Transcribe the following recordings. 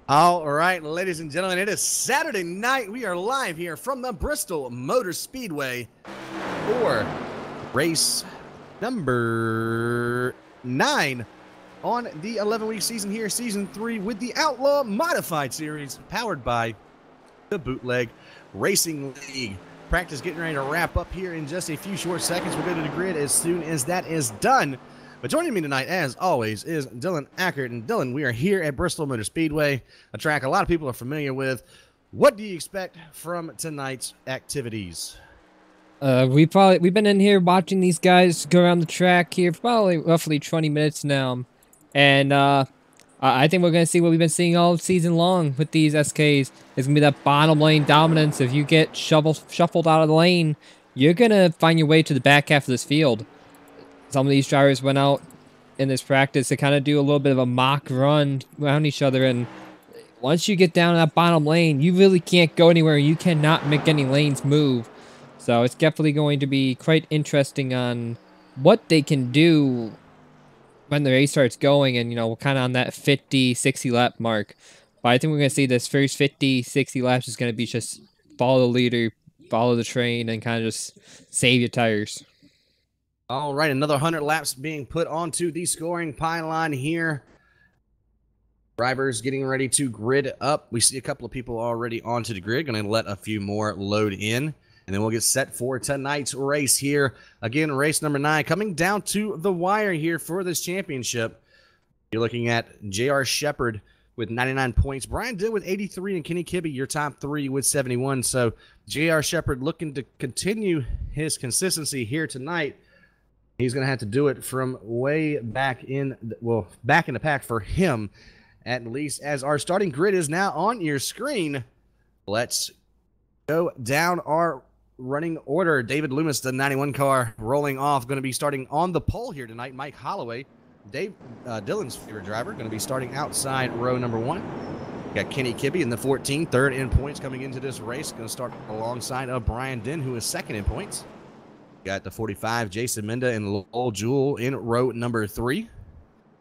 All right, ladies and gentlemen, it is Saturday night. We are live here from the Bristol Motor Speedway for race number 9 on the 11-week season here, season 3, with the Outlaw Modified Series, powered by the Bootleg Racing League. Practice getting ready to wrap up here in just a few short seconds. We'll go to the grid as soon as that is done. But joining me tonight, as always, is Dylan Ackert. And Dylan, we are here at Bristol Motor Speedway, a track a lot of people are familiar with. What do you expect from tonight's activities? We've been in here watching these guys go around the track here for probably roughly 20 minutes now, and I think we're gonna see what we've been seeing all season long with these SKs. It's gonna be that bottom lane dominance. If you get shuffled out of the lane, you're gonna find your way to the back half of this field. Some of these drivers went out in this practice to kind of do a little bit of a mock run around each other, and once you get down that bottom lane, you really can't go anywhere. You cannot make any lanes move. So it's definitely going to be quite interesting on what they can do when the race starts going, and, you know, kind of on that 50, 60 lap mark. But I think we're going to see this first 50, 60 laps is going to be just follow the leader, follow the train, and kind of just save your tires. All right, another 100 laps being put onto the scoring pylon here. Drivers getting ready to grid up. We see a couple of people already onto the grid. Going to let a few more load in, and then we'll get set for tonight's race here. Again, race number 9 coming down to the wire here for this championship. You're looking at J.R. Shepard with 99 points. Brian Dill with 83, and Kenny Kibbe, your top 3 with 71. So J.R. Shepard looking to continue his consistency here tonight. He's going to have to do it from way back in, back in the pack for him, at least, as our starting grid is now on your screen. Let's go down our running order. David Loomis, the 91 car, rolling off, going to be starting on the pole here tonight. Mike Holloway, Dylan's favorite driver, going to be starting outside row number 1. Got Kenny Kibbe in the 14, third in points coming into this race. Going to start alongside of Brian Din, who is second in points. Got the 45, Jason Minda and Lowell Jewell in row number 3.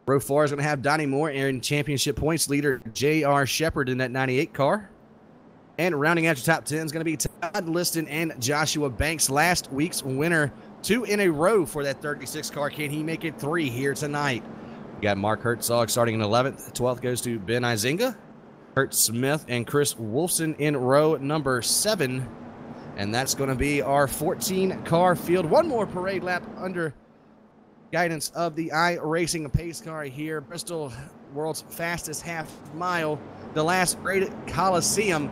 Row 4 is going to have Donnie Moore and championship points leader J.R. Shepard in that 98 car. And rounding out your top 10 is going to be Todd Liston and Joshua Banks, last week's winner. 2 in a row for that 36 car. Can he make it 3 here tonight? We got Mark Herzog starting in 11th. 12th goes to Ben Izinga. Kurt Smith and Chris Wolfson in row number 7. And that's going to be our 14-car field. One more parade lap under guidance of the iRacing pace car here. Bristol, world's fastest half mile. The last great Coliseum.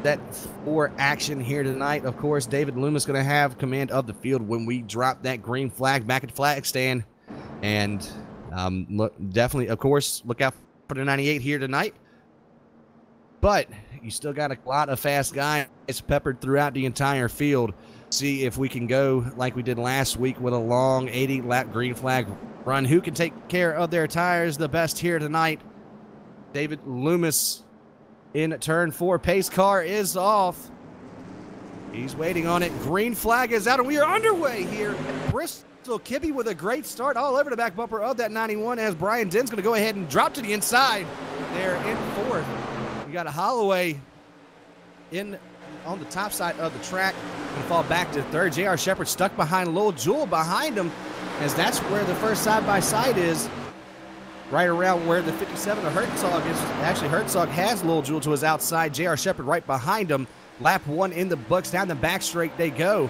That for action here tonight. Of course, David Loomis going to have command of the field when we drop that green flag back at the flag stand. And definitely, of course, look out for the 98 here tonight. But you still got a lot of fast guys peppered throughout the entire field. See if we can go like we did last week with a long 80-lap green flag run. Who can take care of their tires the best here tonight? David Loomis in turn 4. Pace car is off. He's waiting on it. Green flag is out, and we are underway here at Bristol. Kibbe with a great start all over the back bumper of that 91, as Brian Din's going to go ahead and drop to the inside there in 4th. We got a Holloway in on the top side of the track and fall back to 3rd. J.R. Shepard stuck behind Lowell Jewell behind him, as that's where the first side-by-side is, right around where the 57 of Herzog is. Actually, Herzog has Lowell Jewell to his outside. J.R. Shepard right behind him. Lap 1 in the books. Down the back straight they go.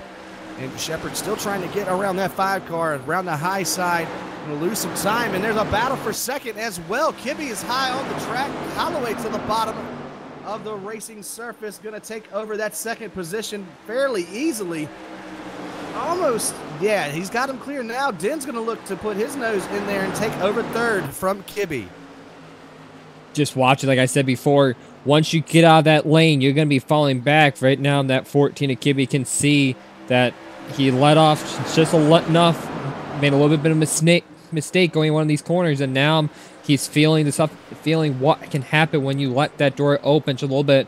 And Shepard still trying to get around that 5 car, around the high side. Going to lose some time, and there's a battle for second as well. Kibbe is high on the track. Holloway to the bottom of the racing surface, going to take over that second position fairly easily. Almost, yeah, he's got him clear now. Din's going to look to put his nose in there and take over 3rd from Kibbe. Just watch it, like I said before. Once you get out of that lane, you're going to be falling back. Right now, that 14 of Kibbe can see that he let off just enough, made a little bit of a mistake going in one of these corners, and now he's feeling what can happen when you let that door open just a little bit.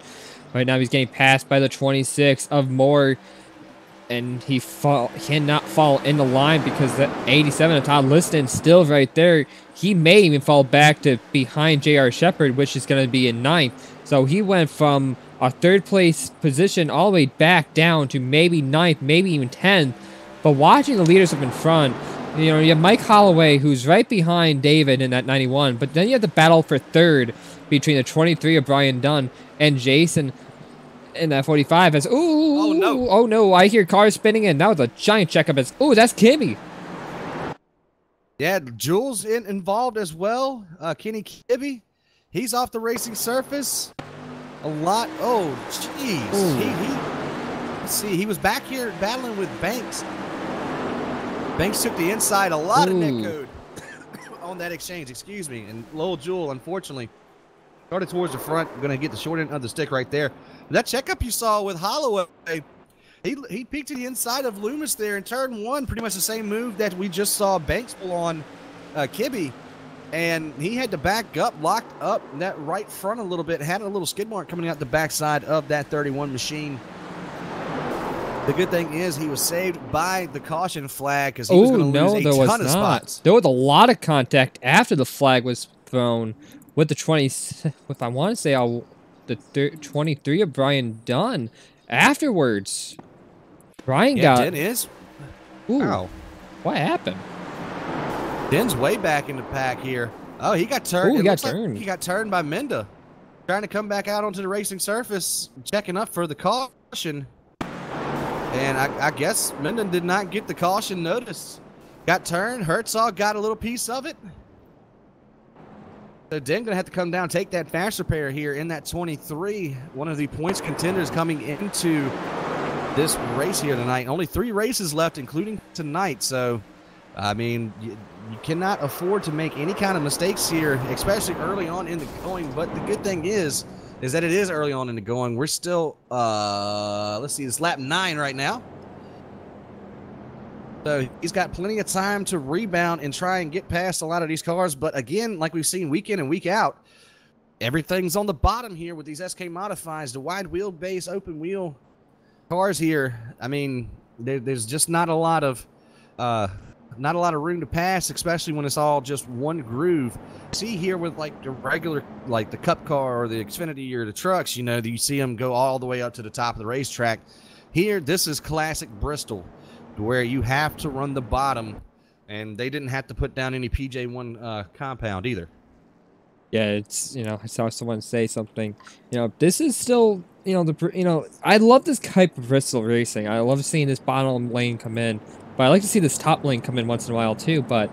Right now, he's getting passed by the 26 of Moore. and he cannot fall in the line because that 87 of Todd Liston still right there. He may even fall back to behind J.R. Shepard, which is going to be in 9th. So he went from a 3rd place position all the way back down to maybe 9th, maybe even 10th. But watching the leaders up in front, you know, you have Mike Holloway, who's right behind David in that 91, but then you have the battle for 3rd between the 23 of Brian Dunn and Jason in that 45. As oh no, I hear cars spinning in. That was a giant checkup. As that's Kimmy. Yeah, Jules involved as well. Kenny Kibbe, he's off the racing surface. A lot. Oh, jeez. Let's see. He was back here battling with Banks. Banks took the inside. A lot of net code on that exchange. Excuse me. And Lowell Jewell, unfortunately, started towards the front. Going to get the short end of the stick right there. That checkup you saw with Holloway, he peeked to the inside of Loomis there in turn 1. Pretty much the same move that we just saw Banks pull on Kibbe. And he had to back up, locked up that right front a little bit. Had a little skid mark coming out the backside of that 31 machine. The good thing is he was saved by the caution flag because he was going to lose a ton of spots. There was a lot of contact after the flag was thrown with the 20, if I want to say the 23 of Brian Dunn. Afterwards, Brian got... Den is. Wow. What happened? Den's way back in the pack here. Oh, he got turned. He got turned by Menda. Trying to come back out onto the racing surface, checking up for the caution. And I guess Menden did not get the caution notice. Got turned. Herzog got a little piece of it. So Den going to have to come down, take that fast repair here in that 23. One of the points contenders coming into this race here tonight. Only 3 races left, including tonight. So, I mean, you cannot afford to make any kind of mistakes here, especially early on in the going. But the good thing is that it is early on in the going. We're still, let's see, it's lap 9 right now. So he's got plenty of time to rebound and try and get past a lot of these cars. But again, like we've seen week in and week out, everything's on the bottom here with these SK Modifieds, the wide wheelbase, open wheel cars here. I mean, there's just not a lot of room to pass, especially when it's all just one groove. See here with like the regular, like the Cup car or the Xfinity or the trucks, you know, you see them go all the way up to the top of the racetrack. Here, this is classic Bristol, where you have to run the bottom, and they didn't have to put down any PJ1 compound either. Yeah, it's, you know, I saw someone say something, you know, this is still, you know, I love this type of Bristol racing. I love seeing this bottom lane come in, but I like to see this top lane come in once in a while too. But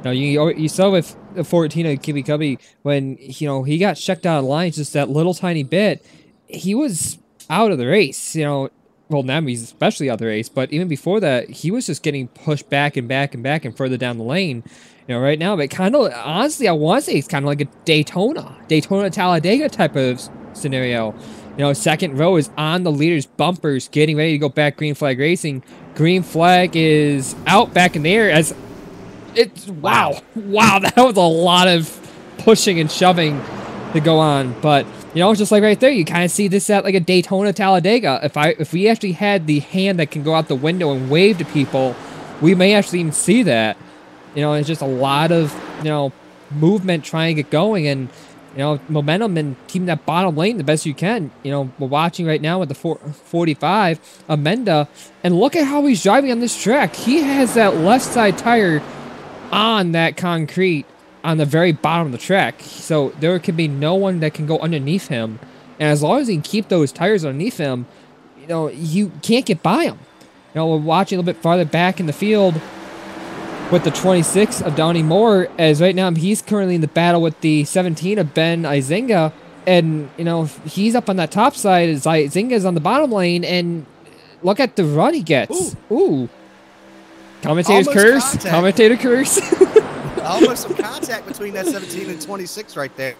you know, you saw with the 14 of Kibbe Cubby when, you know, he got checked out of line just that little tiny bit, he was out of the race, you know. Well, now he's especially out of the race, but even before that, he was just getting pushed back and back and back and further down the lane. You know, right now, but kind of, honestly, I want to say it's kind of like a Daytona Talladega type of scenario. You know, second row is on the leader's bumpers, getting ready to go back green flag racing. Green flag is out back in the air as it's, wow, that was a lot of pushing and shoving to go on, but you know, just like right there, you kind of see this at like a Daytona Talladega. If we actually had the hand that can go out the window and wave to people, we may actually even see that. You know, it's just a lot of, you know, movement trying to get going and, you know, momentum and keeping that bottom lane the best you can. You know, we're watching right now with the 45, Amenda, and look at how he's driving on this track. He has that left side tire on that concrete on the very bottom of the track, so there can be no one that can go underneath him, and as long as he can keep those tires underneath him, you know, you can't get by him. You know, we're watching a little bit farther back in the field with the 26 of Donnie Moore, as right now he's currently in the battle with the 17 of Ben Izinga, and you know, he's up on that top side as Izinga's on the bottom lane, and look at the run he gets. Ooh. Commentator's curse. Commentator curse. Almost some contact between that 17 and 26 right there.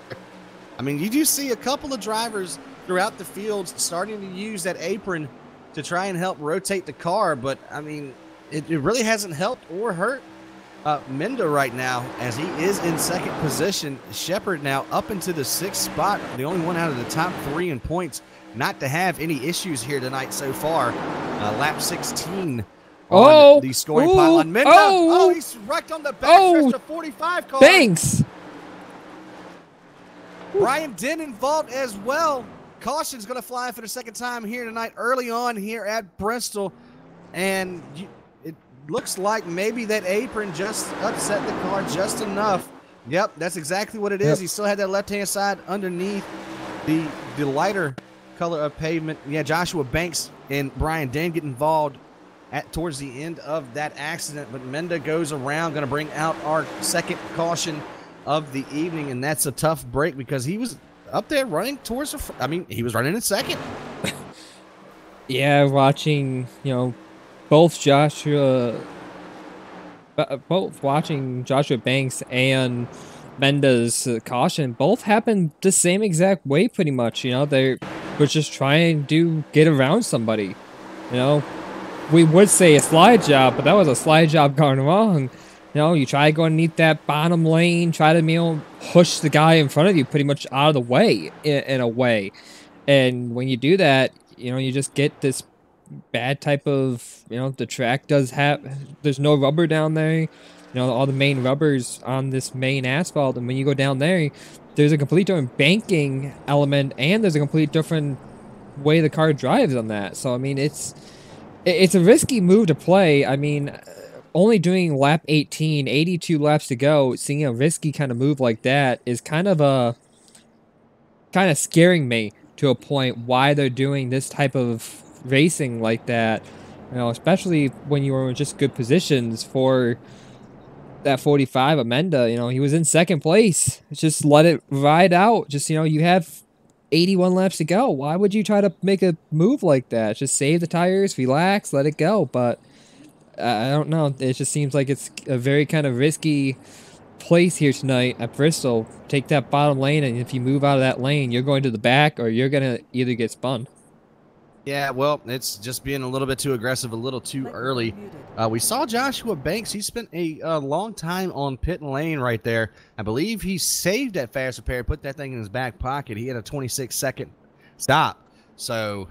I mean, you do see a couple of drivers throughout the field starting to use that apron to try and help rotate the car, but I mean, it really hasn't helped or hurt. Menda right now, as he is in second position. Shepard now up into the 6th spot, the only one out of the top 3 in points not to have any issues here tonight so far. Lap 16 on the scoring pylon. Menda, he's wrecked on the backstretch of 45 car. Banks. Brian Dent involved as well. Caution's going to fly for the second time here tonight, early on here at Bristol. And it looks like maybe that apron just upset the car just enough. Yep, that's exactly what it is. He still had that left-hand side underneath the lighter color of pavement. Yeah, Joshua Banks and Brian Dent get involved towards the end of that accident. But Menda goes around, going to bring out our second caution of the evening, and that's a tough break because he was up there running towards he was running in second. Yeah, watching, both watching Joshua Banks and Menda's caution both happened the same exact way pretty much. They were just trying to get around somebody. We would say a slide job, but that was a slide job gone wrong. You try to go underneath that bottom lane, try to, push the guy in front of you pretty much out of the way, in a way. And when you do that, you just get this bad type of, the track there's no rubber down there. All the main rubbers on this main asphalt. And when you go down there, there's a complete different banking element, and there's a complete different way the car drives on that. So, it's a risky move to play. Only doing lap 18, 82 laps to go, seeing a risky kind of move like that is kind of scaring me to a point why they're doing this type of racing like that. Especially when you were in just good positions for that 45 Amenda. He was in second place. Just let it ride out. Just, you have 81 laps to go. Why would you try to make a move like that? Just save the tires, relax, let it go. But I don't know. It just seems like it's a very kind of risky place here tonight at Bristol. Take that bottom lane, and if you move out of that lane, you're going to the back or you're going to either get spun. Yeah, well, it's just being a little bit too aggressive, a little too early. We saw Joshua Banks. He spent a long time on pit lane right there. I believe he saved that fast repair, put that thing in his back pocket. He had a 26-second stop. So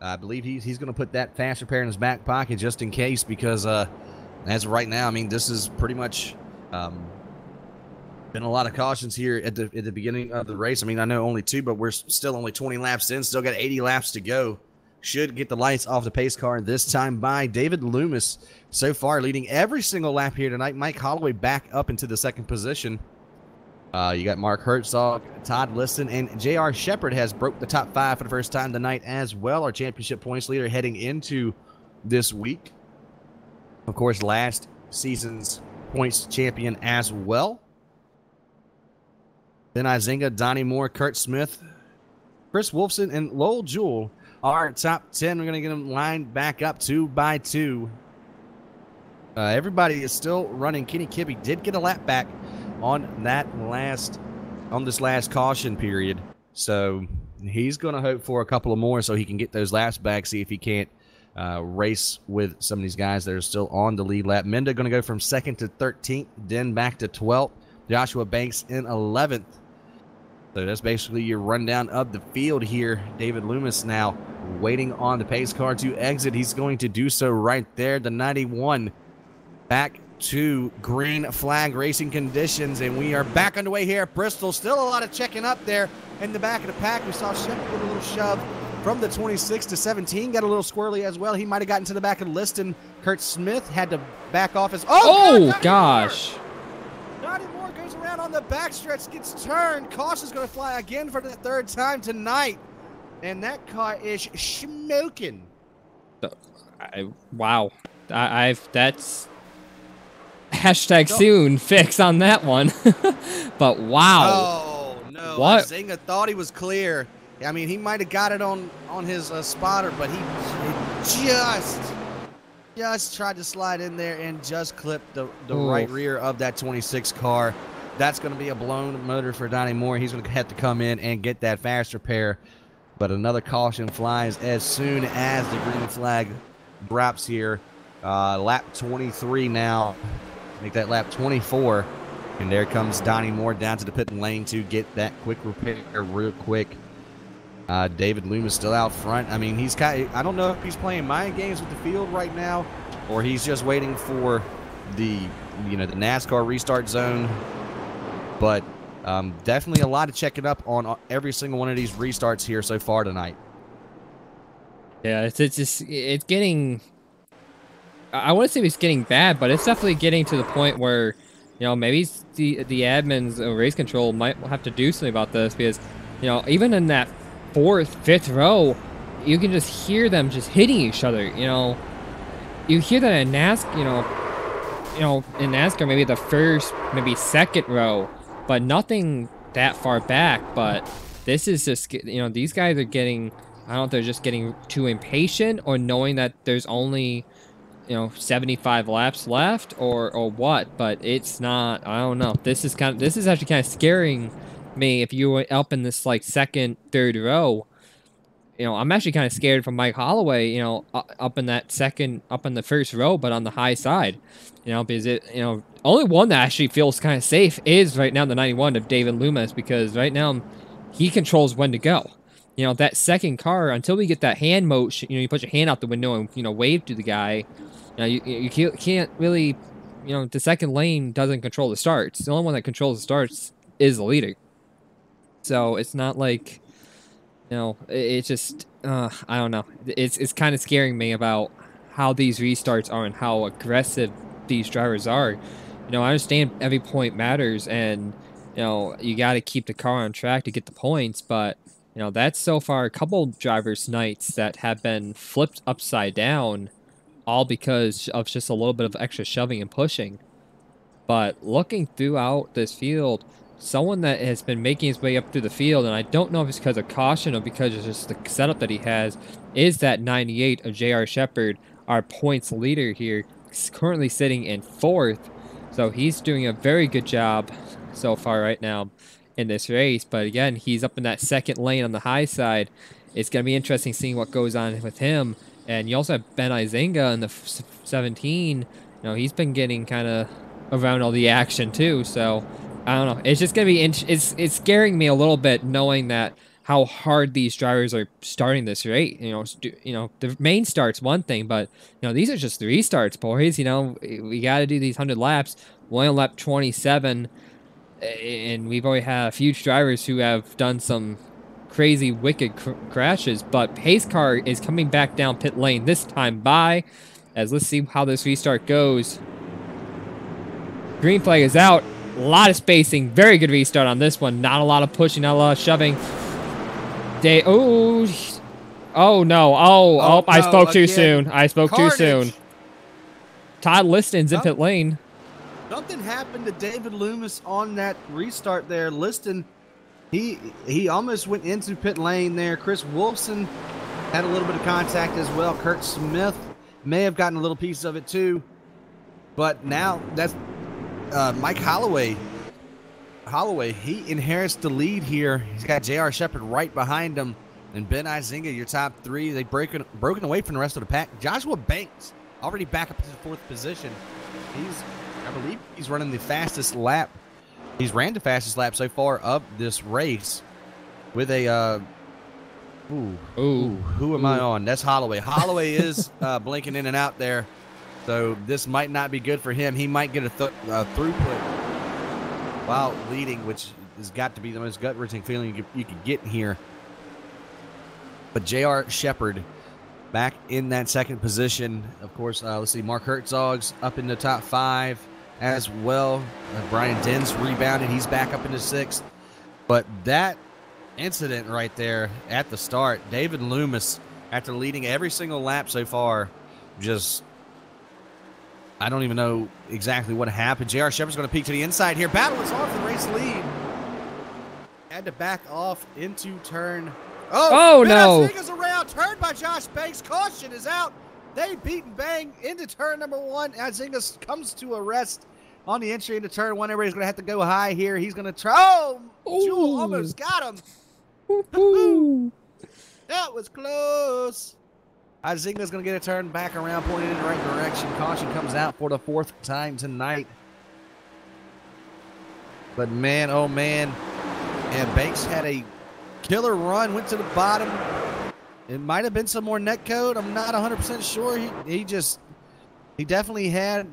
I believe he's going to put that fast repair in his back pocket just in case, because as of right now, this is pretty much been a lot of cautions here at the beginning of the race. I know only 2, but we're still only 20 laps in. Still got 80 laps to go. Should get the lights off the pace car this time by David Loomis. So far, leading every single lap here tonight. Mike Holloway back up into the second position. You got Mark Herzog, Todd Liston, and J.R. Shepard has broke the top 5 for the first time tonight as well. Our championship points leader heading into this week. Of course, last season's points champion as well. Ben Izinga, Donnie Moore, Kurt Smith, Chris Wolfson, and Lowell Jewell are top 10. We're going to get them lined back up 2 by 2. Everybody is still running. Kenny Kibbe did get a lap back on this last caution period, so he's going to hope for a couple of more so he can get those laps back, see if he can't race with some of these guys that are still on the lead lap. Menda going to go from 2nd to 13th, then back to 12th. Joshua Banks in 11th. So that's basically your rundown of the field here. David Loomis now waiting on the pace car to exit. He's going to do so right there. The 91 back to green flag racing conditions, and we are back underway here at Bristol. Still a lot of checking up there in the back of the pack. We saw Shepard get a little shove from the 26 to 17. Got a little squirrely as well. He might have gotten to the back of Liston. Kurt Smith had to back off his... Oh gosh. Donnie Moore goes around on the backstretch, gets turned. Caution's going to fly again for the 3rd time tonight. And that car is smoking. Wow. That's hashtag soon fix on that one. But wow. Oh, no. What? Zinga thought he was clear. He might have got it on his spotter, but he just tried to slide in there and just clipped the right rear of that 26 car. That's going to be a blown motor for Donnie Moore. He's going to have to come in and get that fast repair. But another caution flies as soon as the green flag drops here. Lap 23 now. make that lap 24. And there comes Donnie Moore down to the pit lane to get that quick repair real quick. David Loomis still out front. I mean, I don't know if he's playing mind games with the field right now, or he's just waiting for the NASCAR restart zone. But definitely a lot of checking up on every single one of these restarts here so far tonight. Yeah, it's getting. I wouldn't say it's getting bad, but it's definitely getting to the point where, maybe the admins or race control might have to do something about this, because, even in that 4th, 5th row, you can just hear them just hitting each other. You hear that in NASCAR, in NASCAR maybe the 1st, maybe 2nd row, but nothing that far back. But this is just, these guys are getting, I don't know if they're just getting too impatient, or knowing that there's only 75 laps left, or what. But it's not, I don't know. This is actually kind of scaring me. If you were up in this like 2nd, 3rd row, I'm actually kind of scared from Mike Holloway, up in that 2nd, up in the 1st row, but on the high side, because only one that actually feels kind of safe is right now the 91 of David Loomis, because right now he controls when to go. That 2nd car, until we get that hand motion, you put your hand out the window and, wave to the guy. You can't really, the 2nd lane doesn't control the starts. The only one that controls the starts is the leader. So it's not like, it's just, I don't know. It's kind of scaring me about how these restarts are and how aggressive these drivers are. I understand every point matters, and, you got to keep the car on track to get the points, but, that's so far a couple drivers' nights that have been flipped upside down, all because of just a little bit of extra shoving and pushing. But looking throughout this field, someone that has been making his way up through the field, and I don't know if it's because of caution or because it's just the setup that he has, is that 98 of J.R. Shepard, our points leader here. He's currently sitting in 4th, so he's doing a very good job so far right now in this race. But again, he's up in that 2nd lane on the high side. It's going to be interesting seeing what goes on with him. And you also have Ben Izinga in the 17. He's been getting kind of around all the action too. So I don't know. It's just going to be it's scaring me a little bit, knowing that how hard these drivers are starting this race. The main start's one thing, but these are just the restarts, boys. We got to do these 100 laps. We're on lap 27. And we've already had a few drivers who have done some crazy, wicked crashes. But pace car is coming back down pit lane this time by. As let's see how this restart goes. Green flag is out. A lot of spacing. Very good restart on this one. Not a lot of pushing, not a lot of shoving. Oh no. Oh, I spoke too soon. I spoke too soon. Todd Liston's in pit lane. Something happened to David Loomis on that restart there. Liston, he almost went into pit lane there. Chris Wolfson had a little bit of contact as well. Kurt Smith may have gotten a little piece of it too. But now that's Mike Holloway. He inherits the lead here. He's got J.R. Shepard right behind him. And Ben Izinga, your top 3. They've broken away from the rest of the pack. Joshua Banks already back up to the 4th position. I believe he's running the fastest lap. He's ran the fastest lap so far of this race with a who am I on? That's Holloway. Holloway is blinking in and out there, so this might not be good for him. He might get a throughput while leading, which has got to be the most gut-wrenching feeling you could get here. But J.R. Shepard back in that 2nd position. Of course, let's see, Mark Herzog's up in the top 5 as well. Brian Dens rebounded. He's back up into 6th. But that incident right there at the start, David Loomis, after leading every single lap so far, just, I don't even know exactly what happened. J.R. Shepard's going to peek to the inside here. Battle is on for the race lead. Had to back off into turn. Oh no. Izinga's around. Turned by Josh Banks. Caution is out. They beat and bang into turn number 1. Izinga comes to a rest on the entry into turn 1. Everybody's going to have to go high here. He's going to try. Oh, Jewel almost got him. That was close. Izinga's going to get a turn back around, pointed in the right direction. Caution comes out for the 4th time tonight. But man, oh man, and Banks had a killer run, went to the bottom. It might have been some more net code. I'm not 100% sure. He definitely had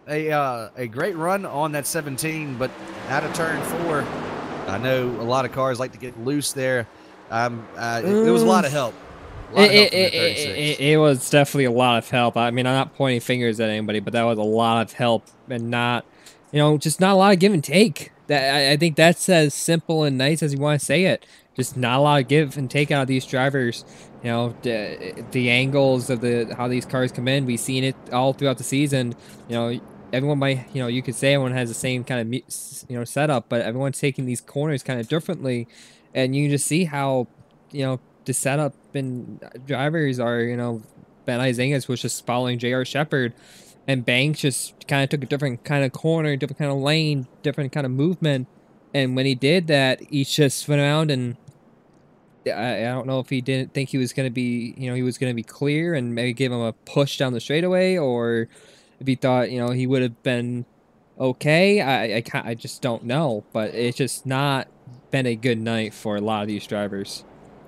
a great run on that 17, but out of turn 4, I know a lot of cars like to get loose there. It was a lot of help. It was definitely a lot of help. I mean, I'm not pointing fingers at anybody, but that was a lot of help and not, just not a lot of give and take. I think that's as simple and nice as you want to say it. Just not a lot of give and take out of these drivers. The angles of how these cars come in. We've seen it all throughout the season. Everyone might, you could say everyone has the same kind of, setup, but everyone's taking these corners kind of differently, and you can just see how, the setup and drivers are, Ben Izingas was just following J.R. Shepard, and Banks just kind of took a different kind of corner, different kind of lane, different kind of movement, and when he did that, he just went around and I don't know if he didn't think he was going to be, he was going to be clear and maybe give him a push down the straightaway, or if he thought, he would have been okay. I just don't know, but it's just not been a good night for a lot of these drivers,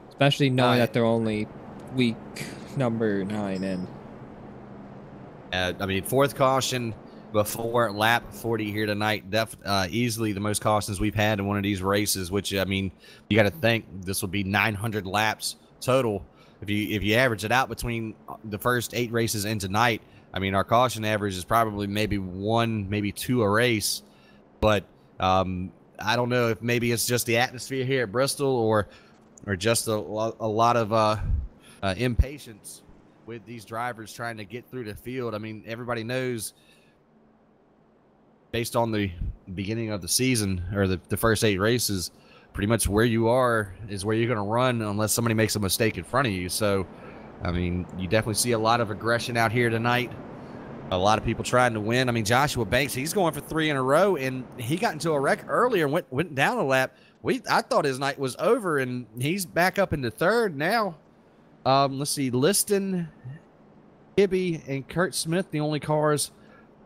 especially knowing that they're only week number 9 in. I mean, 4th caution before lap 40 here tonight. Easily the most cautions we've had in one of these races, which, I mean, you got to think this would be 900 laps total. If you average it out between the first 8 races and tonight, I mean, our caution average is probably maybe 1, maybe 2 a race. But I don't know if maybe it's just the atmosphere here at Bristol or just a lot of impatience with these drivers trying to get through the field. I mean, everybody knows, based on the beginning of the season or the first 8 races, pretty much where you are is where you're going to run unless somebody makes a mistake in front of you. So, I mean, you definitely see a lot of aggression out here tonight. A lot of people trying to win. I mean, Joshua Banks, he's going for 3 in a row, and he got into a wreck earlier and went down a lap. I thought his night was over, and he's back up into 3rd now. Let's see, Liston, Kibbe, and Kurt Smith, the only cars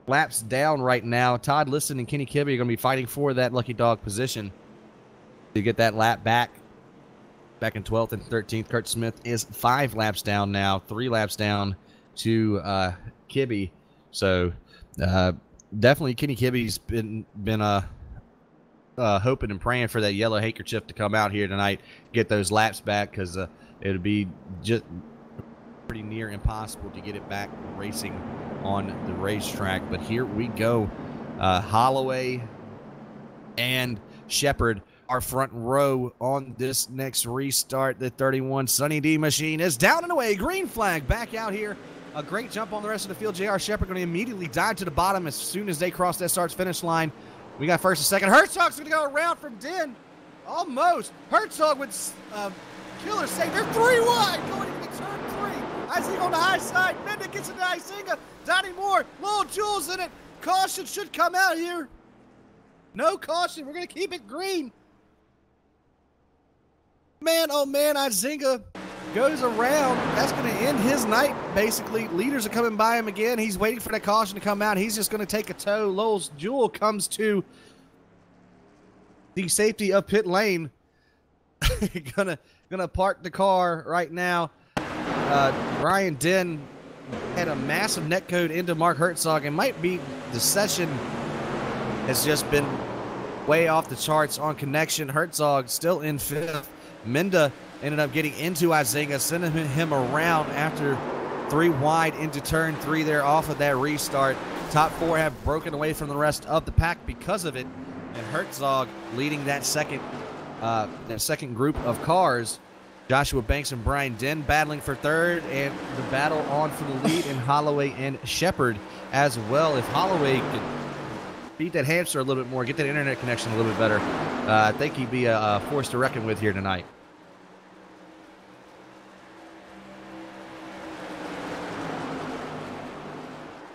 laps down right now. Todd Liston and Kenny Kibbe are going to be fighting for that lucky dog position to get that lap back in 12th and 13th. Kurt Smith is 5 laps down now, 3 laps down to Kibbe. So definitely Kenny Kibbe's been hoping and praying for that yellow handkerchief to come out here tonight, get those laps back, because it would be just pretty near impossible to get it back racing on the racetrack. But here we go. Holloway and Shepard are front row on this next restart. The 31 Sunny D machine is down and away. Green flag back out here. A great jump on the rest of the field. J.R. Shepard going to immediately dive to the bottom as soon as they cross that starts-finish line. We got 1st and 2nd. Herzog's going to go around from Den. Almost. Herzog with killer save. They're 3 wide going into turn 3. Izinga on the high side. Menda gets into Izinga. Donnie Moore. Little Jules in it. Caution should come out here. No caution. We're going to keep it green. Man, oh man, Izinga goes around. That's going to end his night, basically. Leaders are coming by him again. He's waiting for that caution to come out. He's just going to take a tow. Lowell's Jewel comes to the safety of pit lane. gonna park the car right now. Brian Den had a massive netcode into Mark Herzog, and might be the session has just been way off the charts on connection. Herzog still in 5th. Menda ended up getting into Izinga, sending him around after 3 wide into turn 3 there off of that restart. Top 4 have broken away from the rest of the pack because of it, and Herzog leading that second group of cars. Joshua Banks and Brian Den battling for 3rd, and the battle on for the lead in Holloway and Shepard as well. If Holloway could beat that hamster a little bit more, get that internet connection a little bit better, I think he'd be a force to reckon with here tonight.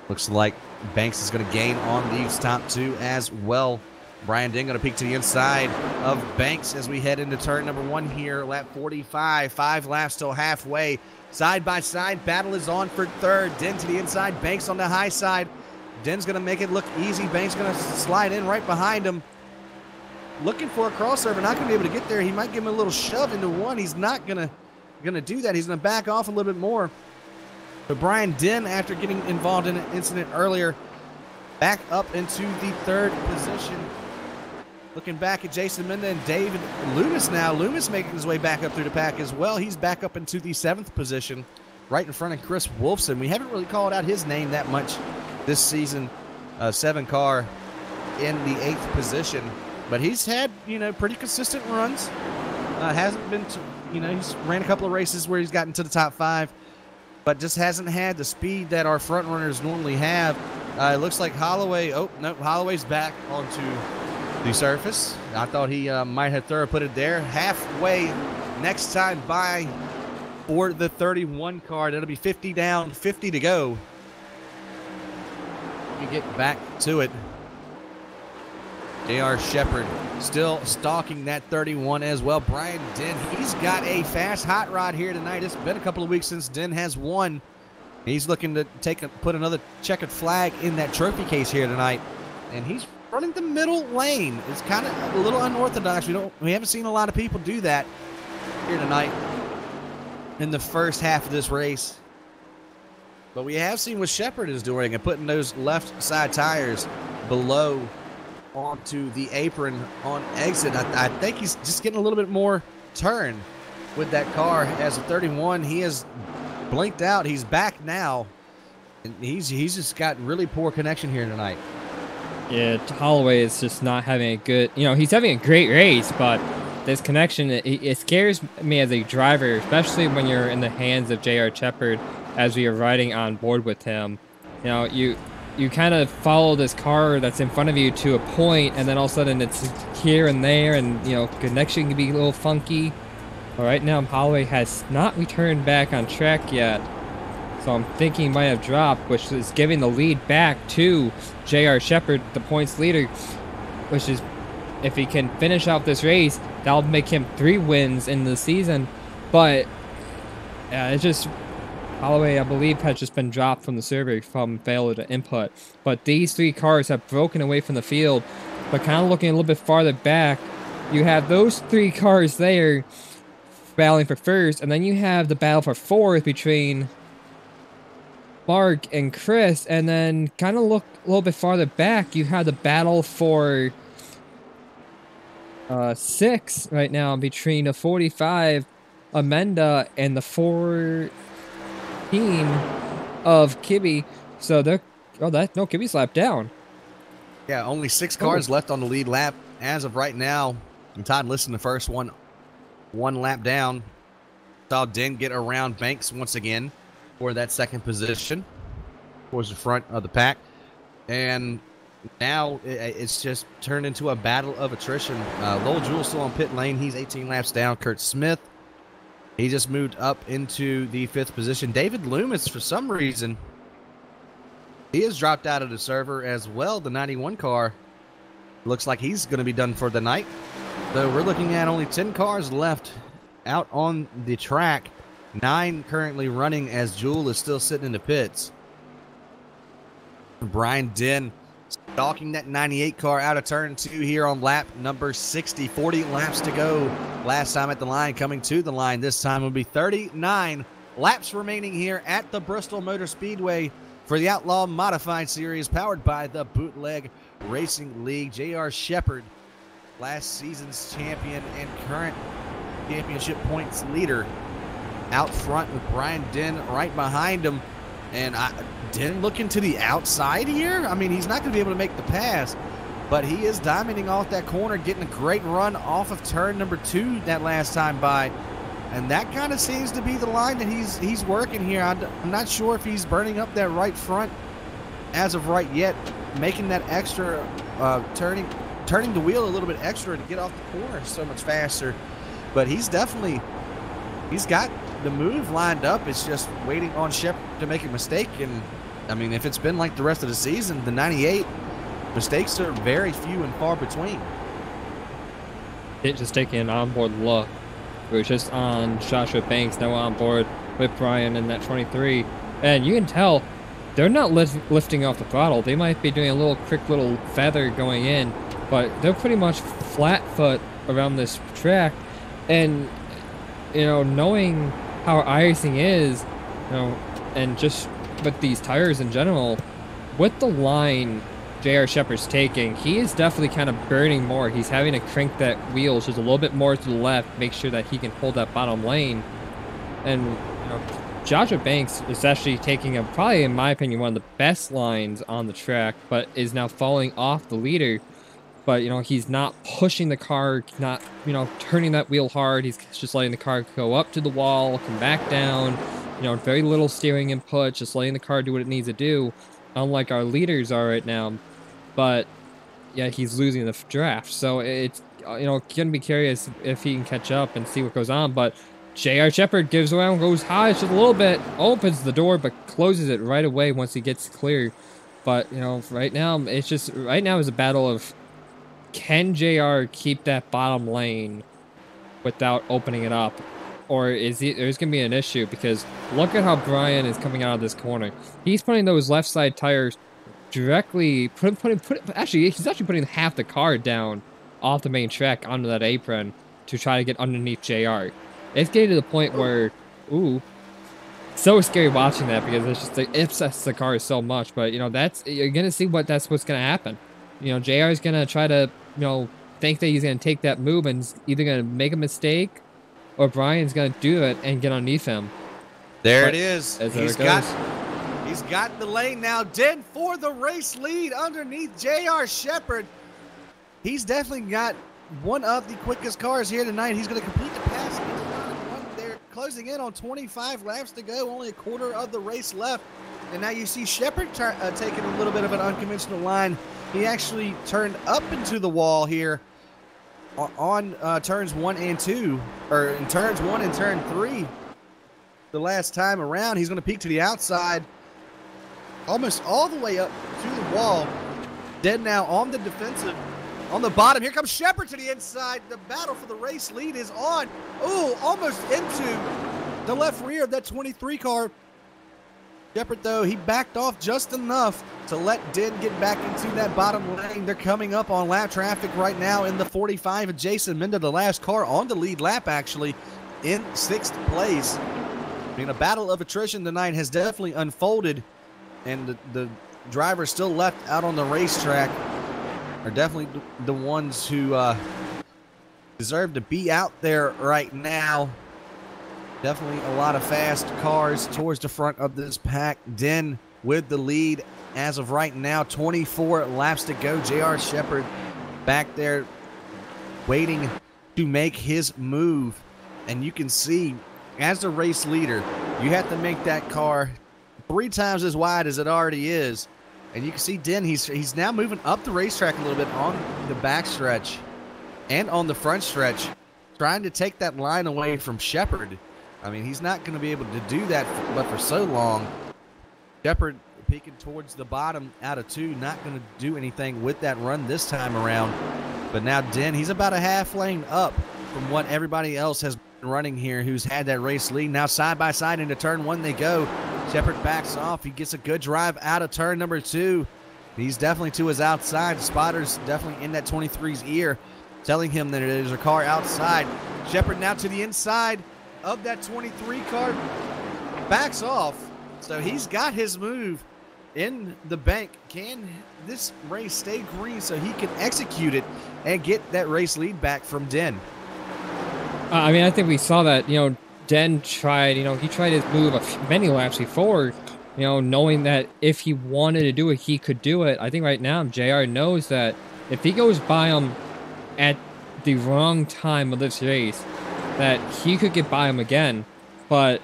Looks like Banks is going to gain on these top 2 as well. Brian Den going to peek to the inside of Banks as we head into turn number 1 here, lap 45. 5 laps till halfway. Side by side, battle is on for 3rd. Den to the inside, Banks on the high side. Den's going to make it look easy. Banks going to slide in right behind him. looking for a crossover, not going to be able to get there. He might give him a little shove into one. He's not going to do that. He's going to back off a little bit more. But Brian Den, after getting involved in an incident earlier, back up into the 3rd position. Looking back at Jason Menda and David Loomis now. Loomis making his way back up through the pack as well. He's back up into the 7th position, right in front of Chris Wolfson. We haven't really called out his name that much this season. 7 car in the 8th position. But he's had, pretty consistent runs. Hasn't been, he's ran a couple of races where he's gotten to the top 5, but just hasn't had the speed that our front runners normally have. It looks like Holloway, Holloway's back onto the surface. I thought he might have put it there. Halfway next time by for the 31 car. That'll be 50 down, 50 to go. We get back to it. J.R. Shepard still stalking that 31 as well. Brian Den, he's got a fast hot rod here tonight. It's been a couple of weeks since Den has won. He's looking to put another checkered flag in that trophy case here tonight. And he's running the middle lane. It's kind of a little unorthodox. We haven't seen a lot of people do that here tonight in the first half of this race. But we have seen what Shepard is doing and putting those left side tires below onto the apron on exit. I think he's just getting a little bit more turn with that car. As a 31, he has blinked out. He's back now, and he's just got really poor connection here tonight. Yeah, Holloway is just not having a good, he's having a great race, but this connection, it scares me as a driver, especially when you're in the hands of J.R. Shepard as we are riding on board with him. You kind of follow this car that's in front of you to a point, and then all of a sudden it's here and there, and connection can be a little funky. But right now Holloway has not returned back on track yet, so I'm thinking he might have dropped, which is giving the lead back to J.R. Shepard, the points leader, which is, if he can finish out this race, that'll make him 3 wins in the season. But it's just Holloway, I believe, has just been dropped from the server from failure to input. But these 3 cars have broken away from the field. But kind of looking a little bit farther back, you have those 3 cars there battling for first, and then you have the battle for 4th between Mark and Chris, and then kind of look a little bit farther back, you have the battle for 6 right now between the 45 Amanda and the 14 of Kibby. So they're Kibby's lap down. Yeah, only 6 cars left on the lead lap as of right now. And Todd listened the first one lap down. Saw Den get around Banks once again for that 2nd position towards the front of the pack. And now it's just turned into a battle of attrition. Lowell Jewell still on pit lane. He's 18 laps down. Kurt Smith, he just moved up into the 5th position. David Loomis, for some reason, he has dropped out of the server as well. The 91 car looks like he's going to be done for the night. So we're looking at only 10 cars left out on the track. 9 currently running as Jewell is still sitting in the pits. Brian Den stalking that 98 car out of turn 2 here on lap number 60. 40 laps to go. Last time at the line, coming to the line. This time will be 39 laps remaining here at the Bristol Motor Speedway for the Outlaw Modified Series, powered by the Bootleg Racing League. J.R. Shepard, last season's champion and current championship points leader, out front with Brian Den right behind him. And Den looking to the outside here. I mean, he's not going to be able to make the pass, but he is diamonding off that corner, getting a great run off of turn number 2 that last time by. And that kind of seems to be the line that he's working here. I'm not sure if he's burning up that right front as of right yet, making that extra turning the wheel a little bit extra to get off the corner so much faster. But he's got the move lined up. It's just waiting on Shepard to make a mistake. And I mean, if it's been like the rest of the season, the 98 mistakes are very few and far between. It's just taking an onboard look. We were just on Joshua Banks, now on board with Brian in that 23. And you can tell they're not lifting off the throttle. They might be doing a quick little feather going in, but they're pretty much flat foot around this track, and knowing how icing is, and just with these tires in general, with the line J.R. Shepherd's taking, he is definitely kind of burning more. He's having to crank that wheel just a little bit more to the left, make sure that he can hold that bottom lane. And Joshua Banks is actually taking probably, in my opinion, one of the best lines on the track, but is now falling off the leader. But he's not pushing the car, not turning that wheel hard. He's just letting the car go up to the wall, come back down. Very little steering input, just letting the car do what it needs to do, unlike our leaders are right now. But yeah, he's losing the draft, so it's gonna be curious if he can catch up and see what goes on. But J.R. Shepherd gives around, goes high just a little bit, opens the door, but closes it right away once he gets clear. But right now is a battle of, can JR keep that bottom lane without opening it up, or there's gonna be an issue, because look at how Brian is coming out of this corner. He's putting those left side tires directly actually he's putting half the car down off the main track onto that apron to try to get underneath JR. It's getting to the point where, ooh, so scary watching that, because it's just it upsets the car so much. But you're gonna see that's what's gonna happen. JR is gonna try to think that he's gonna take that move, and he's either gonna make a mistake, or Brian's gonna do it and get underneath him. It is. He's got the lane now. Den for the race lead underneath J.R. Shepherd. He's definitely got one of the quickest cars here tonight. He's going to complete the pass. They're closing in on 25 laps to go. Only a quarter of the race left. And now you see Shepherd taking a little bit of an unconventional line. He actually turned up into the wall here on turns 1 and 2, or in turns 1 and turn 3. The last time around, he's going to peek to the outside, almost all the way up to the wall. Dead now on the defensive, on the bottom. Here comes Shepherd to the inside. The battle for the race lead is on. Ooh, almost into the left rear of that 23 car. Shepherd, though, he backed off just enough to let Den get back into that bottom lane. They're coming up on lap traffic right now in the 45 of Jason Menda, the last car on the lead lap, actually, in 6th place. I mean, a battle of attrition tonight has definitely unfolded, and the drivers still left out on the racetrack are definitely the ones who deserve to be out there right now. Definitely a lot of fast cars towards the front of this pack. Den with the lead as of right now. 24 laps to go. J.R. Shepherd back there waiting to make his move. And you can see, as the race leader, you have to make that car 3 times as wide as it already is. And you can see Den, he's now moving up the racetrack a little bit on the back stretch and on the front stretch, trying to take that line away from Shepherd. I mean, he's not going to be able to do that but for so long. Shepherd peeking towards the bottom out of 2, not going to do anything with that run this time around. But now Den, he's about a half lane up from what everybody else has been running here who's had that race lead. Now side by side into turn 1 they go. Shepherd backs off. He gets a good drive out of turn number 2. He's definitely to his outside. The spotter's definitely in that 23's ear, telling him that there's a car outside. Shepherd now to the inside of that 23 car, backs off. So he's got his move in the bank. Can this race stay green so he can execute it and get that race lead back from Den? I mean, I think we saw that, Den tried, he tried his move many laps before, knowing that if he wanted to do it, he could do it. I think right now, JR knows that if he goes by him at the wrong time of this race, that he could get by him again. But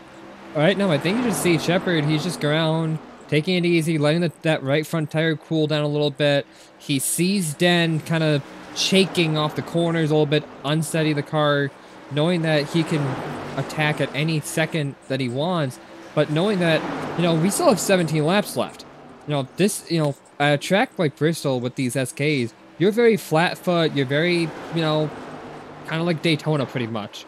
right now, I think you just see Shepherd, he's just around, taking it easy, letting that right front tire cool down a little bit. He sees Den kind of shaking off the corners a little bit, unsteady the car, knowing that he can attack at any second that he wants, but knowing that, we still have 17 laps left. At a track like Bristol with these SKs, you're very flat foot, you're very, kind of like Daytona pretty much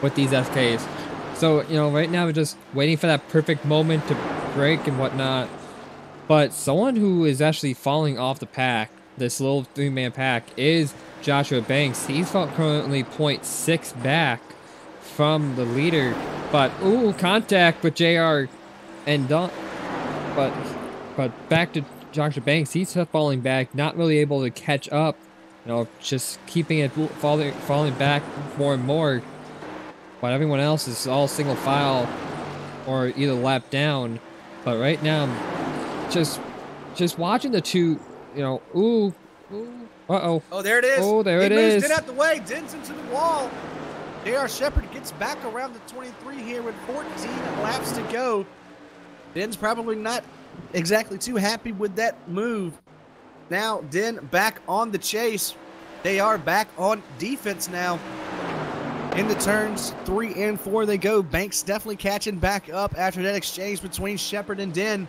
with these SKs. So, right now we're just waiting for that perfect moment to break and whatnot. But someone who is actually falling off the pack, this little 3-man pack, is Joshua Banks. He's currently 0.6 back from the leader. But, ooh, contact with JR and Don. But back to Joshua Banks. He's falling back, not really able to catch up. Just keeping it falling back more and more. But everyone else is all single file or either lap down. But right now, just watching the two, ooh, uh-oh. Oh, there it is. Oh, there he it moves is. Din out the way. Din's into the wall. JR Shepard gets back around the 23 here with 14 laps to go. Din's probably not exactly too happy with that move. Now, Din back on the chase. They are back on defense now. In the turns 3 and 4 they go. Banks definitely catching back up after that exchange between Shepard and Din.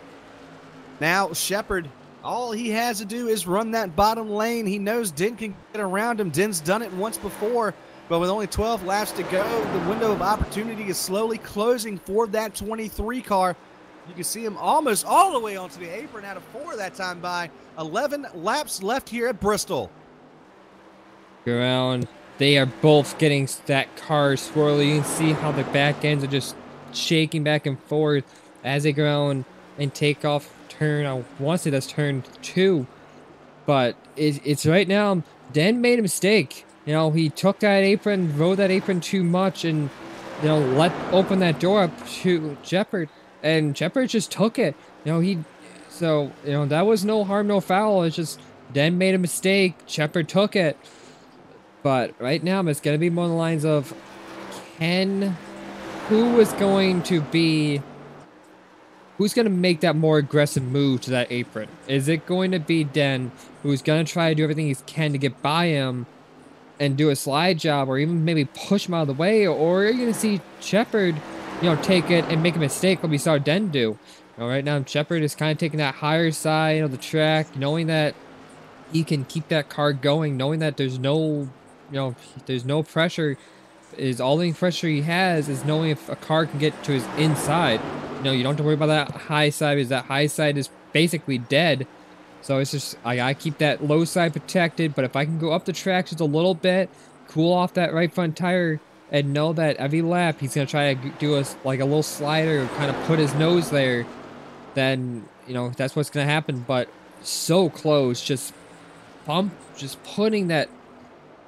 Now, Shepard, all he has to do is run that bottom lane. He knows Din can get around him. Din's done it once before, but with only 12 laps to go, the window of opportunity is slowly closing for that 23 car. You can see him almost all the way onto the apron out of 4 that time by. 11 laps left here at Bristol. Around. They are both getting that car swirly. You can see how the back ends are just shaking back and forth as they go on and take off turn. I want to say that's turn 2. But it's right now, Den made a mistake. He took that apron, rode that apron too much, and, open that door up to Shepard. And Shepard just took it. That was no harm, no foul. It's just Den made a mistake. Shepard took it. But right now, it's going to be more on the lines of who's going to make that more aggressive move to that apron? Is it going to be Den, who's going to try to do everything he can to get by him and do a slide job or even maybe push him out of the way? Or are you going to see Shepard, take it and make a mistake like we saw Den do? Right now, Shepard is kind of taking that higher side of the track, knowing that he can keep that car going, knowing that there's no pressure. The only pressure he has is knowing if a car can get to his inside. You don't have to worry about that high side, because that high side is basically dead. So it's just, I keep that low side protected, but if I can go up the track just a little bit, cool off that right front tire, and know that every lap he's going to try to do a little slider, kind of put his nose there, then, that's what's going to happen. But so close, just putting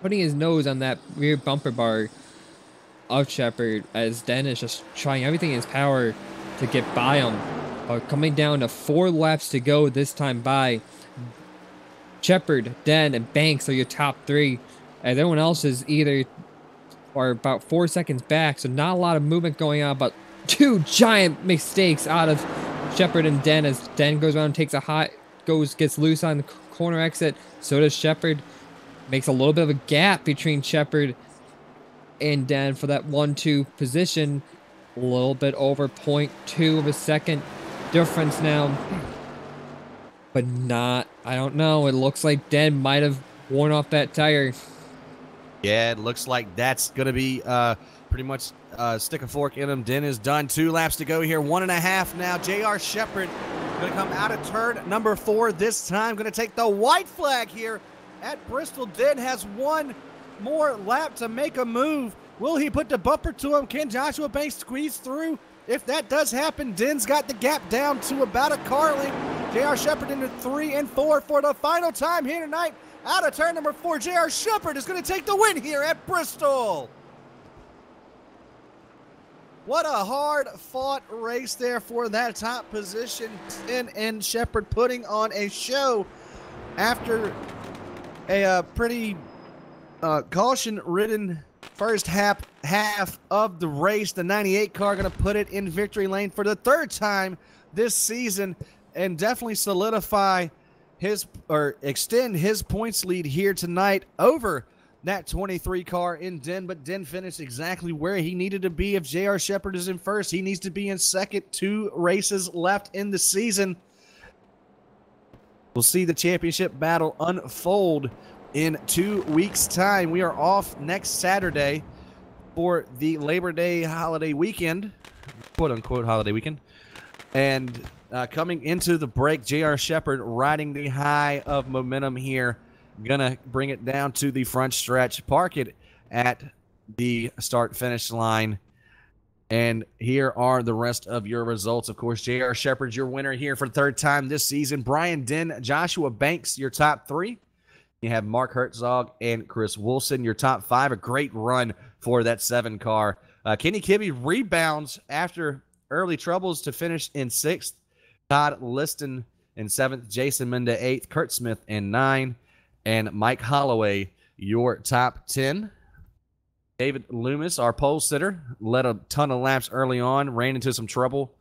his nose on that rear bumper bar of Shepard, as Den is just trying everything in his power to get by him. Coming down to 4 laps to go this time by. Shepard, Den, and Banks are your top 3. And everyone else is are about 4 seconds back, so not a lot of movement going on, but 2 giant mistakes out of Shepard and Den, as Den goes around and takes gets loose on the corner exit. So does Shepard. Makes a little bit of a gap between Shepard and Den for that 1-2 position. A little bit over 0.2 of a second difference now. But I don't know. It looks like Den might have worn off that tire. Yeah, it looks like that's going to be pretty much stick a fork in him. Den is done. 2 laps to go here. 1.5 now. JR Shepard going to come out of turn number 4 this time. Going to take the white flag here at Bristol. Den has 1 more lap to make a move. Will he put the bumper to him? Can Joshua Banks squeeze through? If that does happen, Den's got the gap down to about a car length. JR Shepard into 3 and 4 for the final time here tonight. Out of turn number 4, JR Shepard is going to take the win here at Bristol. What a hard-fought race there for that top position. Den and Shepard putting on a show after a pretty caution-ridden first half of the race. The 98 car going to put it in victory lane for the 3rd time this season and definitely solidify extend his points lead here tonight over that 23 car in Den. But Den finished exactly where he needed to be. If JR Shepard is in first, he needs to be in second. 2 races left in the season. We'll see the championship battle unfold in 2 weeks' time. We are off next Saturday for the Labor Day holiday weekend, quote-unquote holiday weekend. And coming into the break, JR Shepard riding the high of momentum here gonna bring it down to the front stretch, park it at the start-finish line. And here are the rest of your results. Of course, J.R. Shepard's your winner here for the third time this season. Brian Den, Joshua Banks, your top three. You have Mark Herzog and Chris Wilson, your top five. A great run for that 7-car. Kenny Kibbe rebounds after early troubles to finish in 6th. Todd Liston in 7th. Jason Menda 8th. Kurt Smith in 9. And Mike Holloway, your top 10. David Loomis, our pole sitter, led a ton of laps early on, ran into some trouble.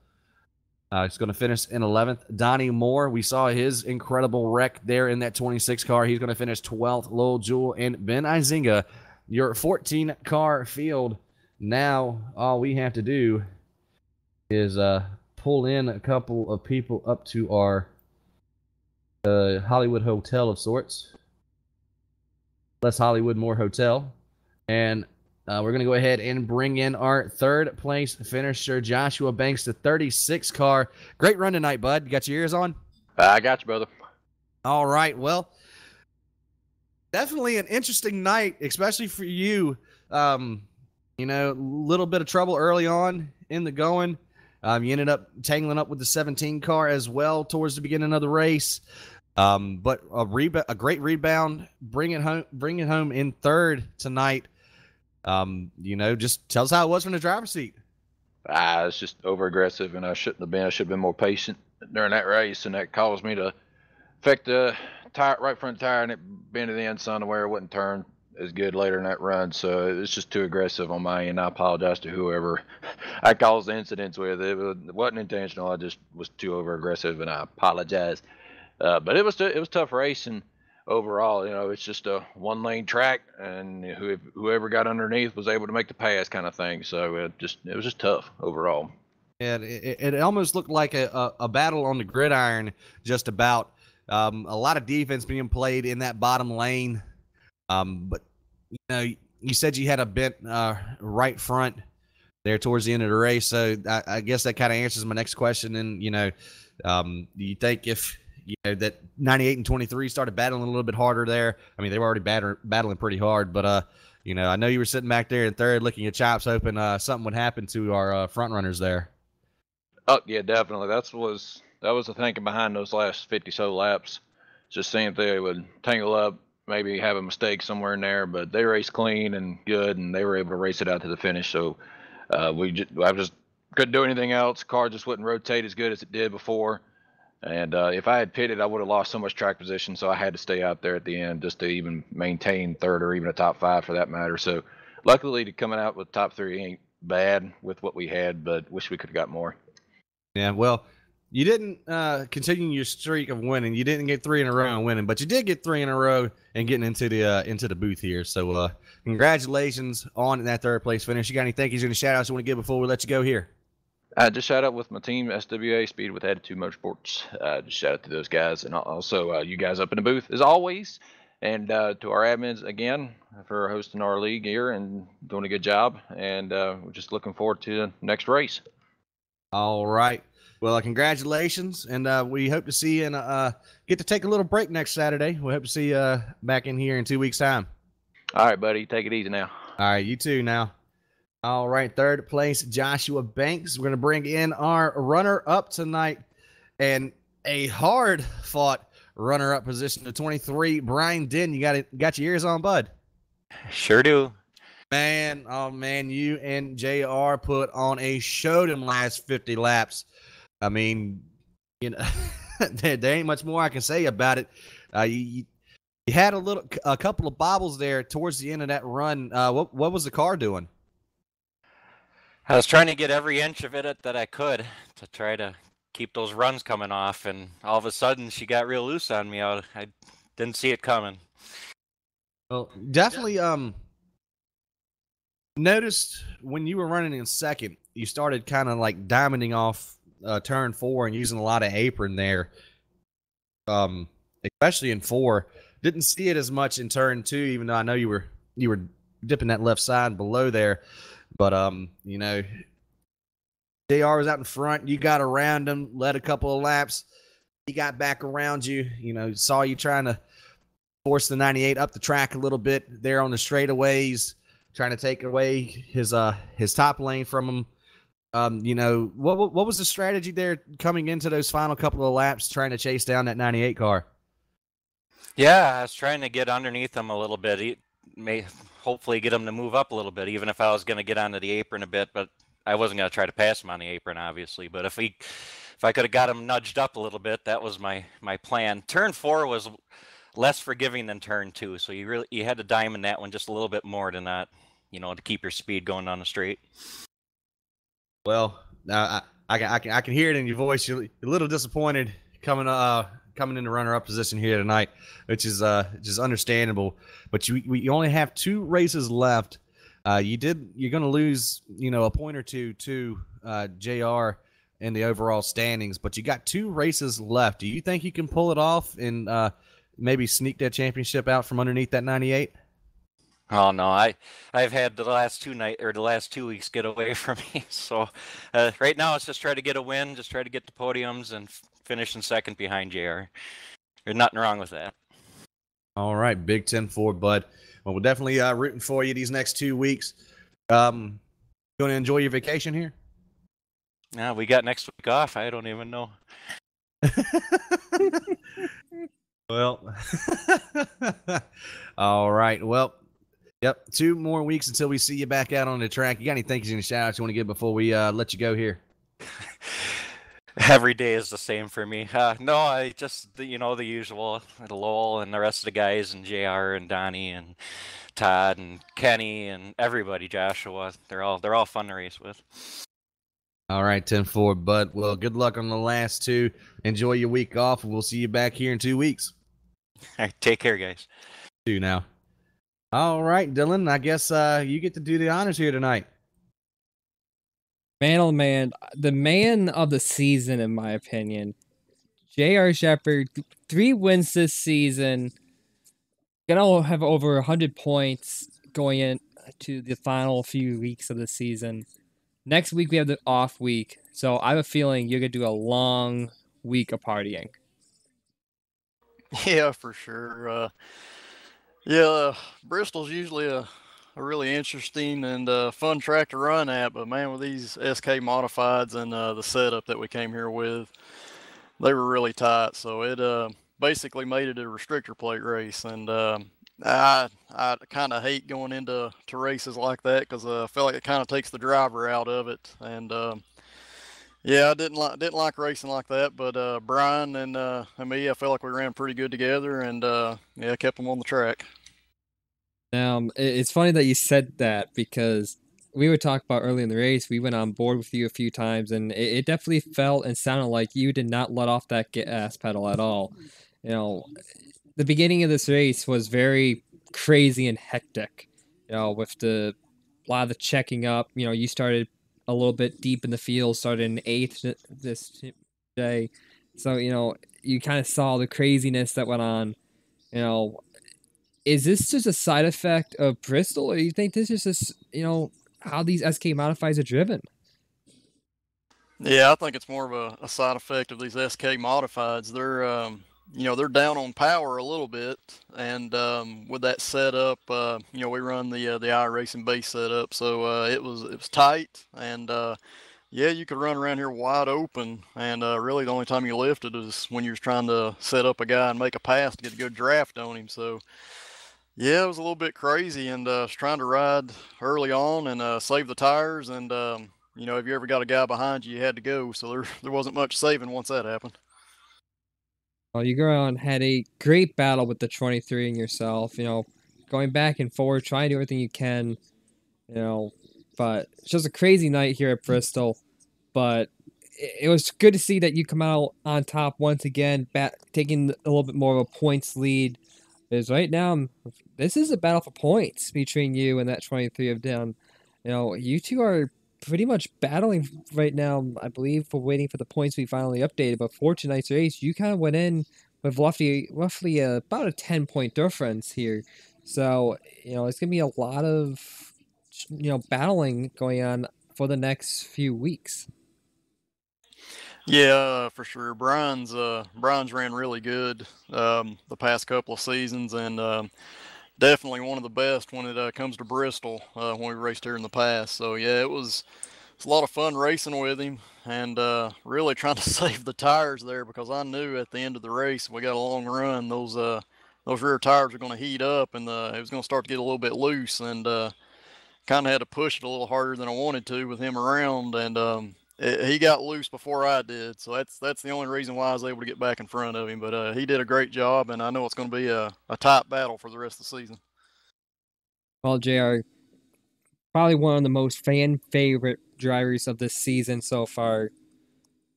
He's going to finish in 11th. Donnie Moore, we saw his incredible wreck there in that 26 car. He's going to finish 12th. Lowell Jewell and Ben Izinga, your 14-car field. Now all we have to do is pull in a couple of people up to our Hollywood Hotel of sorts. Less Hollywood, more hotel. And we're going to go ahead and bring in our third place finisher, Joshua Banks, the 36 car. Great run tonight, bud. You got your ears on? I got you, brother. All right. Well, definitely an interesting night, especially for you. You know, a little bit of trouble early on in the going. You ended up tangling up with the 17 car as well towards the beginning of the race. But a great rebound, bring it home in third tonight. You know, just tell us how it was from the driver's seat. It's just over aggressive, and I shouldn't have been. I should have been more patient during that race, and that caused me to affect the tire, right front tire, and it bent to the inside where it wouldn't turn as good later in that run. So it was just too aggressive on my end. I apologize to whoever I caused the incidents with. It wasn't intentional. I just was too over aggressive, and I apologize. But it was tough racing. Overall, you know, it's just a one-lane track, and whoever got underneath was able to make the pass, kind of thing. So it was just tough overall. And it almost looked like a battle on the gridiron, just about. A lot of defense being played in that bottom lane. But you know, you said you had a bent right front there towards the end of the race, so I guess that kind of answers my next question. And you know, do you think if you know that 98 and 23 started battling a little bit harder there? I mean, they were already battling pretty hard, but you know, I know you were sitting back there in third, licking your chops, hoping something would happen to our front runners there. Oh yeah, definitely. That was the thinking behind those last 50 so laps. Just seeing if they would tangle up, maybe have a mistake somewhere in there. But they raced clean and good, and they were able to race it out to the finish. So I just couldn't do anything else. Car just wouldn't rotate as good as it did before. And if I had pitted, I would have lost so much track position, so I had to stay out there at the end just to even maintain third or even a top 5 for that matter. So luckily, coming out with top 3 ain't bad with what we had, but wish we could have got more. Yeah, well, you didn't continue your streak of winning. You didn't get 3 in a row and winning, but you did get 3 in a row and getting into the booth here. So congratulations on that third place finish. You got any thank yous, any shout outs you want to give before we let you go here? Just shout out with my team, SWA, Speed with Attitude Motorsports. Just shout out to those guys, and also you guys up in the booth as always. And to our admins again for hosting our league here and doing a good job. And we're just looking forward to the next race. All right. Well, congratulations, and we hope to see you and get to take a little break next Saturday. We hope to see you back in here in 2 weeks' time. All right, buddy. Take it easy now. All right, you too now. All right, third place, Joshua Banks. We're going to bring in our runner-up tonight, and a hard-fought runner-up position to 23, Brian Den. You got your ears on, bud? Sure do. Man, oh man, you and JR put on a show them last 50 laps. I mean, you know, there ain't much more I can say about it. You had a couple of bobbles there towards the end of that run. What was the car doing? I was trying to get every inch of it that I could to try to keep those runs coming off, and all of a sudden she got real loose on me. I didn't see it coming. Well, definitely noticed when you were running in second, you started kind of like diamonding off turn 4 and using a lot of apron there, especially in 4. Didn't see it as much in turn 2, even though I know you were dipping that left side below there. But, you know, JR was out in front. You got around him, led a couple of laps. He got back around you, you know, saw you trying to force the 98 up the track a little bit there on the straightaways, trying to take away his top lane from him. What was the strategy there coming into those final couple of laps, trying to chase down that 98 car? Yeah, I was trying to get underneath him a little bit. He may hopefully get him to move up a little bit, even if I was going to get onto the apron a bit, but I wasn't going to try to pass him on the apron, obviously. But if I could have got him nudged up a little bit, that was my plan. Turn 4 was less forgiving than turn 2, so you had to diamond that one just a little bit more to not, to keep your speed going down the straight. Well, I can hear it in your voice. You're a little disappointed coming into runner-up position here tonight, which is understandable. But you only have 2 races left. You're going to lose, a point or two to JR in the overall standings, but you got 2 races left. Do you think you can pull it off and maybe sneak that championship out from underneath that 98? Oh no, I've had the last 2 weeks get away from me. So right now it's just try to get a win, just try to get the podiums and finish in second behind JR. There's nothing wrong with that. All right, Big 10-4, bud. Well, we're definitely rooting for you these next 2 weeks. Going to enjoy your vacation here? Yeah, we got next week off. I don't even know. Well, all right. Well, yep. 2 more weeks until we see you back out on the track. You got any thank yous and shout outs you want to give before we let you go here? Every day is the same for me. No, I just the usual, Lowell and the rest of the guys, and JR and Donnie and Todd and Kenny and everybody, Joshua. They're all fun to race with. All right, 10-4, bud. Well, good luck on the last 2. Enjoy your week off. We'll see you back here in 2 weeks. All right, take care, guys. See you now. All right, Dylan, I guess you get to do the honors here tonight. Man, oh man, the man of the season, in my opinion. J.R. Shepherd, 3 wins this season. Gonna have over 100 points going into the final few weeks of the season. Next week, we have the off week. So I have a feeling you're going to do a long week of partying. Yeah, for sure. Bristol's usually a really interesting and fun track to run at, but man, with these SK modifieds and the setup that we came here with, they were really tight. So it basically made it a restrictor plate race, and I kind of hate going into races like that because I feel like it kind of takes the driver out of it. And yeah, I didn't like racing like that. But Brian and me, I felt like we ran pretty good together, and yeah, kept them on the track. It's funny that you said that because we were talking about early in the race. We went on board with you a few times, and it definitely felt and sounded like you did not let off that gas pedal at all. The beginning of this race was very crazy and hectic. With a lot of the checking up. You started a little bit deep in the field, started in 8th this day, so you kind of saw the craziness that went on. Is this just a side effect of Bristol, or do you think this is just, how these SK modifieds are driven? Yeah, I think it's more of a side effect of these SK modifieds. They're down on power a little bit, and with that setup, we run the iRacing base setup, so it was tight, and yeah, you could run around here wide open, and really the only time you lifted is when you was trying to set up a guy and make a pass to get a good draft on him. So yeah, it was a little bit crazy, and was trying to ride early on and save the tires, and if you ever got a guy behind you, you had to go. So there wasn't much saving once that happened. Well, you go on had a great battle with the 23 and yourself. Going back and forward, trying to do everything you can. But it's just a crazy night here at Bristol. But it was good to see that you come out on top once again, taking a little bit more of a points lead. Because right now, this is a battle for points between you and that 23 of down. You two are pretty much battling right now, I believe, for waiting for the points to be finally updated. But for tonight's race, you kind of went in with roughly about a 10-point difference here. So, it's going to be a lot of, battling going on for the next few weeks. Yeah, for sure. Brian's ran really good the past couple of seasons, and definitely one of the best when it comes to Bristol when we raced here in the past. So yeah, it's a lot of fun racing with him, and really trying to save the tires there because I knew at the end of the race we got a long run. Those rear tires were going to heat up, and it was going to start to get a little bit loose, and kind of had to push it a little harder than I wanted to with him around, and he got loose before I did, so that's the only reason why I was able to get back in front of him. But he did a great job, and I know it's going to be a tight battle for the rest of the season. Well, JR, probably one of the most fan favorite drivers of this season so far.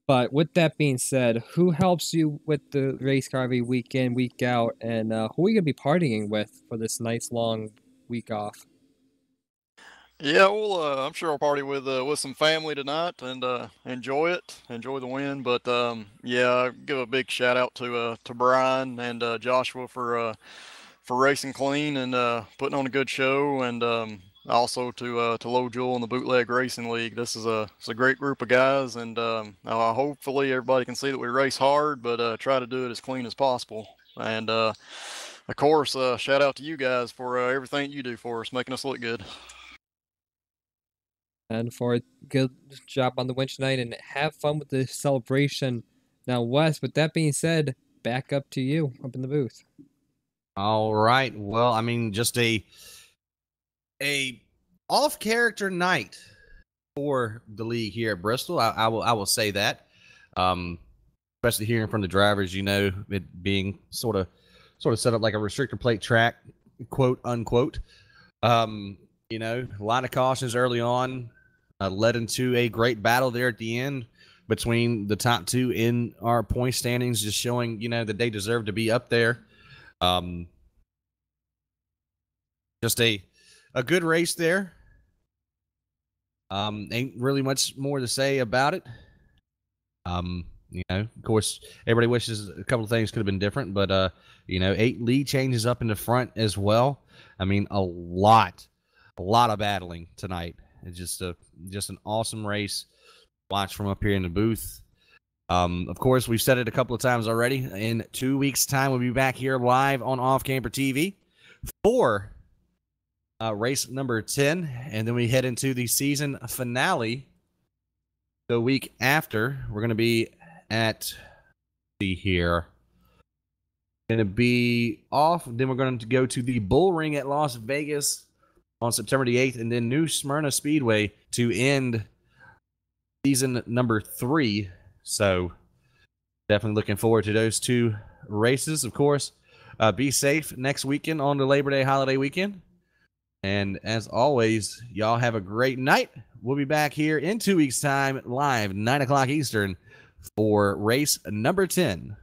But with that being said, who helps you with the race car every week in, week out, and who are you gonna be partying with for this nice long week off? Yeah, well, I'm sure I'll party with some family tonight and enjoy the win. But yeah, I'll give a big shout out to Brian and Joshua for racing clean and putting on a good show, and also to Low Jewel and the Bootleg Racing League. It's a great group of guys, and hopefully everybody can see that we race hard, but try to do it as clean as possible. And of course, shout out to you guys for everything you do for us, making us look good. And for a good job on the win tonight, and have fun with the celebration. Now, Wes, with that being said, back up to you up in the booth. All right. Well, I mean, just a off character night for the league here at Bristol. I will say that. Especially hearing from the drivers, it being sort of set up like a restrictor plate track, quote unquote. A lot of cautions early on led into a great battle there at the end between the top two in our point standings, just showing that they deserve to be up there. Just a good race there. Ain't really much more to say about it. Of course, everybody wishes a couple of things could have been different, but 8 lead changes up in the front as well. I mean, a lot of battling tonight. It's just an awesome race. Watch from up here in the booth. Of course, we've said it a couple of times already. In 2 weeks' time, we'll be back here live on Off Camper TV for race number 10, and then we head into the season finale the week after. We're going to be at, see here, going to be off. Then we're going to go to the Bull Ring at Las Vegas on September the 8th, and then New Smyrna Speedway to end season number 3. So definitely looking forward to those 2 races. Of course, be safe next weekend on the Labor Day holiday weekend. And as always, y'all have a great night. We'll be back here in 2 weeks' time, live, 9 o'clock Eastern, for race number 10.